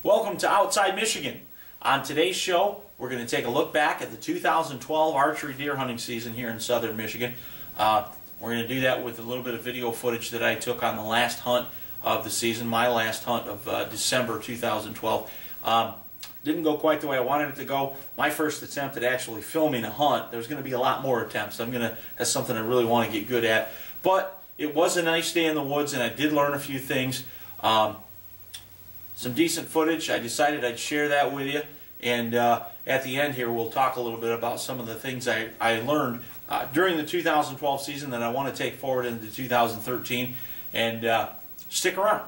Welcome to Outside Michigan. On today's show, we're going to take a look back at the 2012 archery deer hunting season here in southern Michigan. We're going to do that with a little bit of video footage that I took on the last hunt of the season, my last hunt of December 2012. Didn't go quite the way I wanted it to go. My first attempt at actually filming a hunt. There's going to be a lot more attempts. That's something I really want to get good at. But it was a nice day in the woods, and I did learn a few things. Some decent footage. I decided I'd share that with you, and at the end here we'll talk a little bit about some of the things I learned during the 2012 season that I want to take forward into 2013, and stick around.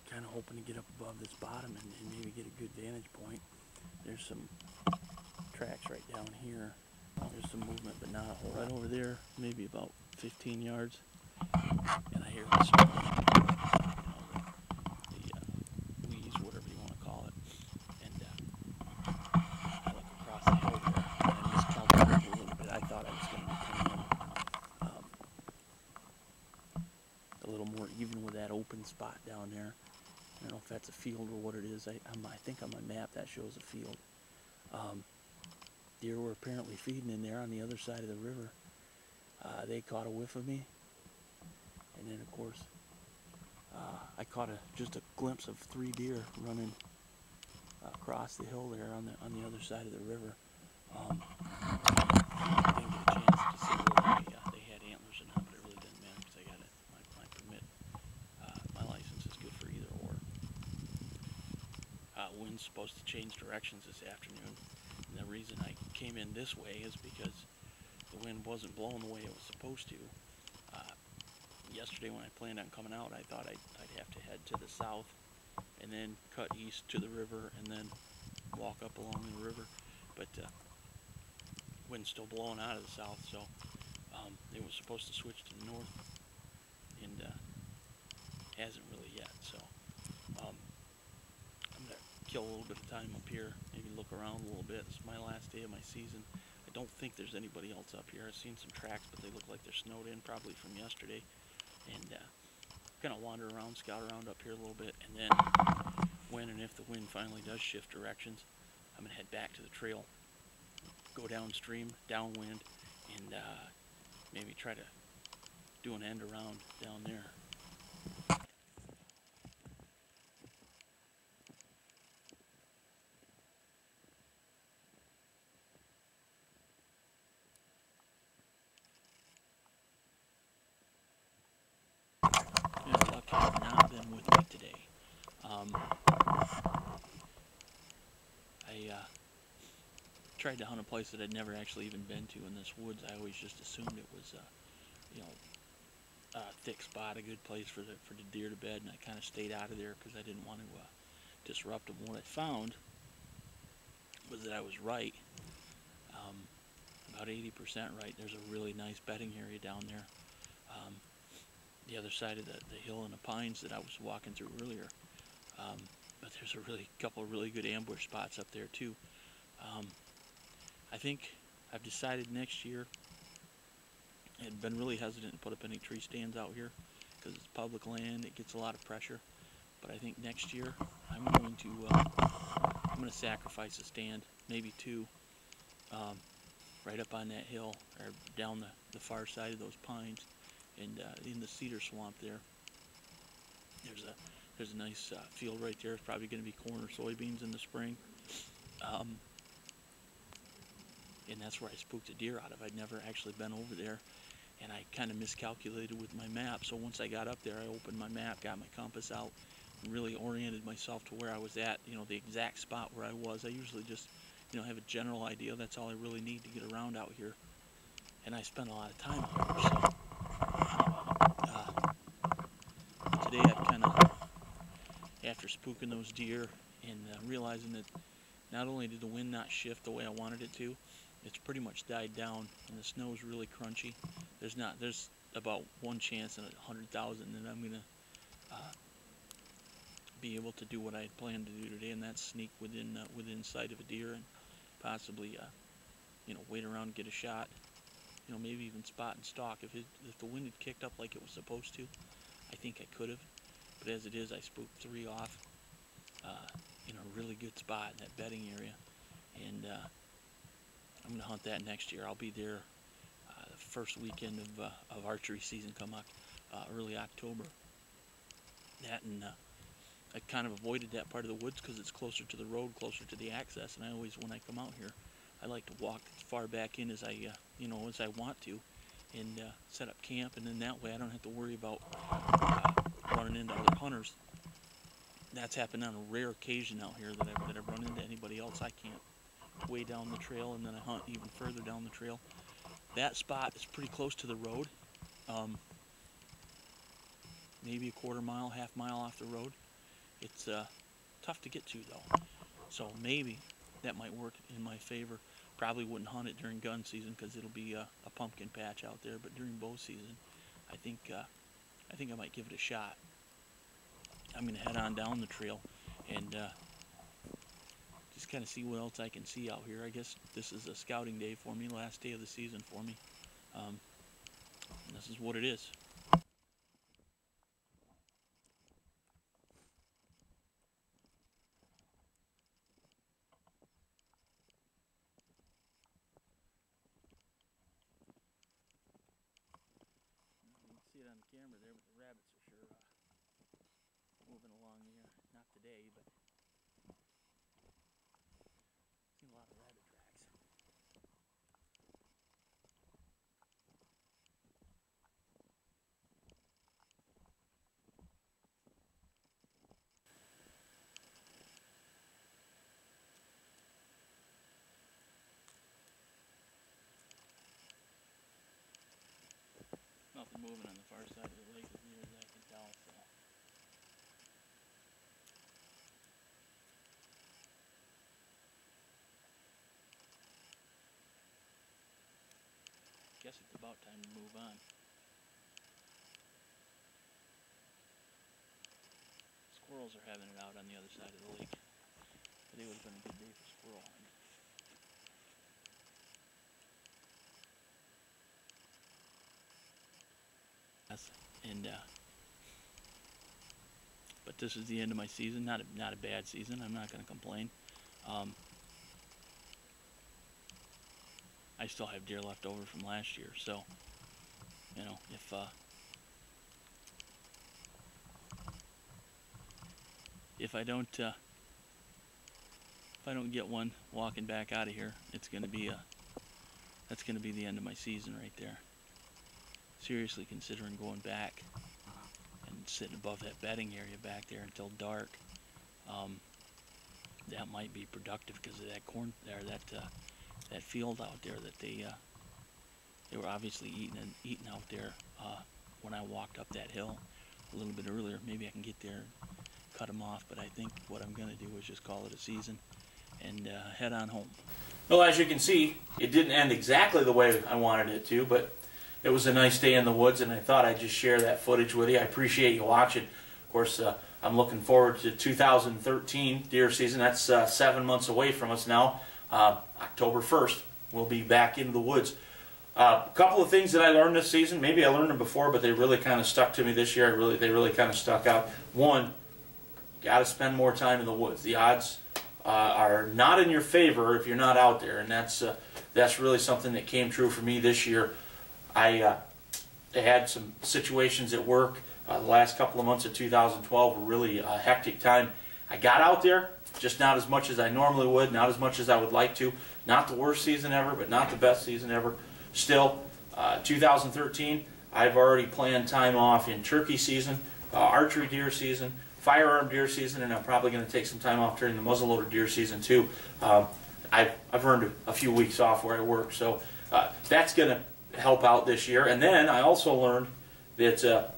Kind of hoping to get up above this bottom and maybe get a good vantage point. There's some tracks right down here. There's some movement, but not a whole. Right over there, maybe about 15 yards. And I hear this, the wheeze, whatever you want to call it. And I look across the hill there, and I miscalculated a little bit. I thought I was going to be coming in a little more even with that open spot down there. I don't know if that's a field or what it is. I think on my map that shows a field. Deer were apparently feeding in there on the other side of the river. They caught a whiff of me, and then of course I caught just a glimpse of 3 deer running across the hill there on the other side of the river. I didn't get a chance to see whether they had antlers or not, but it really didn't matter because I got my permit. My license is good for either or. Wind's supposed to change directions this afternoon, and the reason I came in this way is because the wind wasn't blowing the way it was supposed to. Yesterday when I planned on coming out, I thought I'd have to head to the south and then cut east to the river and then walk up along the river, but wind's still blowing out of the south, so it was supposed to switch to the north, and hasn't really yet. So I'm going to kill a little bit of time up here, maybe look around a little bit. This is my last day of my season. I don't think there's anybody else up here. I've seen some tracks, but they look like they're snowed in, probably from yesterday. And going to wander around, scout around up here a little bit, and then when and if the wind finally does shift directions, I'm going to head back to the trail, go downstream, downwind, and maybe try to do an end around down there. Luck has not been with me today. I tried to hunt a place that I'd never actually even been to in this woods. I always just assumed it was, a thick spot, a good place for the deer to bed, and I kind of stayed out of there because I didn't want to disrupt them. What I found was that I was right, about 80% right. There's a really nice bedding area down there. The other side of the hill and the pines that I was walking through earlier. But there's a couple of really good ambush spots up there too. I think I've decided next year, I've been really hesitant to put up any tree stands out here because it's public land, it gets a lot of pressure. But I think next year I'm going to sacrifice a stand, maybe 2, right up on that hill or down the far side of those pines. And in the cedar swamp there, there's a nice field right there. It's probably going to be corn or soybeans in the spring, and that's where I spooked a deer out of. I'd never actually been over there, and I kind of miscalculated with my map. So once I got up there, I opened my map, got my compass out, and really oriented myself to where I was at. The exact spot where I was. I usually just, have a general idea. That's all I really need to get around out here. and I spent a lot of time out here. So today I've kind of, after spooking those deer and realizing that not only did the wind not shift the way I wanted it to, it's pretty much died down, and the snow is really crunchy. There's about one chance in 100,000 that I'm gonna be able to do what I had planned to do today, and that's sneak within sight of a deer and possibly wait around and get a shot. Maybe even spot and stalk. If the wind had kicked up like it was supposed to, I think I could have. But as it is, I spooked 3 off in a really good spot in that bedding area, and I'm going to hunt that next year. I'll be there the first weekend of archery season come early October. That and I kind of avoided that part of the woods because it's closer to the road, closer to the access, and I always, when I come out here, I like to walk as far back in as I as I want to, and set up camp, and then that way I don't have to worry about running into other hunters. That's happened on a rare occasion out here that I've run into anybody else. I camp way down the trail, and then I hunt even further down the trail. That spot is pretty close to the road, maybe a quarter mile, half mile off the road. It's tough to get to though, so maybe that might work in my favor. Probably wouldn't hunt it during gun season because it'll be a pumpkin patch out there, but during bow season, I think I might give it a shot. I'm gonna head on down the trail and just kind of see what else I can see out here. I guess this is a scouting day for me, last day of the season for me. And this is what it is. You can see it on the camera there, but the rabbits are sure moving along here. Not today, but seen a lot of rabbit tracks. Nothing moving on the far side of the lake as near as I can tell, so. Guess it's about time to move on. Squirrels are having it out on the other side of the lake. Today would have been a good day for squirrel hunting. And but this is the end of my season. Not a bad season. I'm not going to complain. I still have deer left over from last year, so if I don't get one walking back out of here, that's going to be the end of my season right there. Seriously considering going back and sitting above that bedding area back there until dark. That might be productive because of that corn there, that field out there that they were obviously eating out there when I walked up that hill a little bit earlier. Maybe I can get there and cut them off, but I think what I'm going to do is just call it a season and head on home. Well, as you can see, it didn't end exactly the way I wanted it to, but it was a nice day in the woods, and I thought I'd just share that footage with you. I appreciate you watching. Of course, I'm looking forward to 2013 deer season. That's 7 months away from us now. October 1st, we'll be back into the woods. A couple of things that I learned this season. Maybe I learned them before, but they really kind of stuck to me this year. They really kind of stuck out. One, got to spend more time in the woods. The odds are not in your favor if you're not out there, and that's really something that came true for me this year. I had some situations at work. The last couple of months of 2012 were really a hectic time. I got out there, just not as much as I normally would, not as much as I would like to. Not the worst season ever, but not the best season ever. Still, 2013, I've already planned time off in turkey season, archery deer season, firearm deer season, and I'm probably going to take some time off during the muzzleloader deer season too. I've earned a few weeks off where I work, so that's going to help out this year. And then I also learned that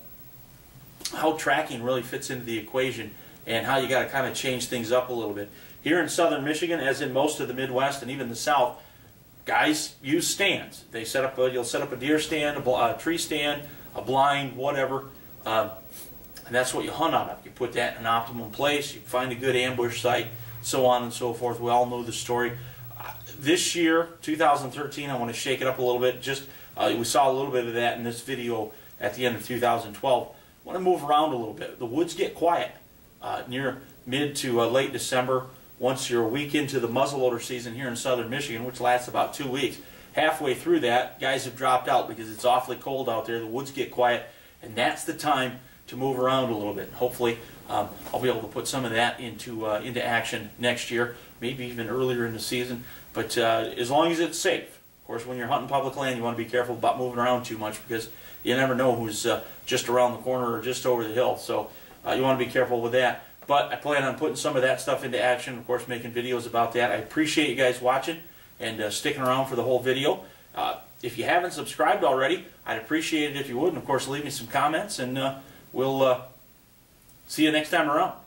how tracking really fits into the equation and how you got to kind of change things up a little bit. Here in southern Michigan, as in most of the Midwest and even the South, guys use stands. They set up you'll set up a deer stand, a tree stand, a blind, whatever, and that's what you hunt out of. You put that in an optimum place, you find a good ambush site, so on and so forth. We all know the story. This year, 2013, I want to shake it up a little bit. Just we saw a little bit of that in this video at the end of 2012. I want to move around a little bit. The woods get quiet near mid to late December. Once you're a week into the muzzleloader season here in southern Michigan, which lasts about 2 weeks, halfway through that, guys have dropped out because it's awfully cold out there. The woods get quiet, and that's the time to move around a little bit. Hopefully, I'll be able to put some of that into action next year, maybe even earlier in the season. But as long as it's safe. Of course, when you're hunting public land, you want to be careful about moving around too much because you never know who's just around the corner or just over the hill. So you want to be careful with that. But I plan on putting some of that stuff into action, of course, making videos about that. I appreciate you guys watching and sticking around for the whole video. If you haven't subscribed already, I'd appreciate it if you would. And, of course, leave me some comments, and we'll see you next time around.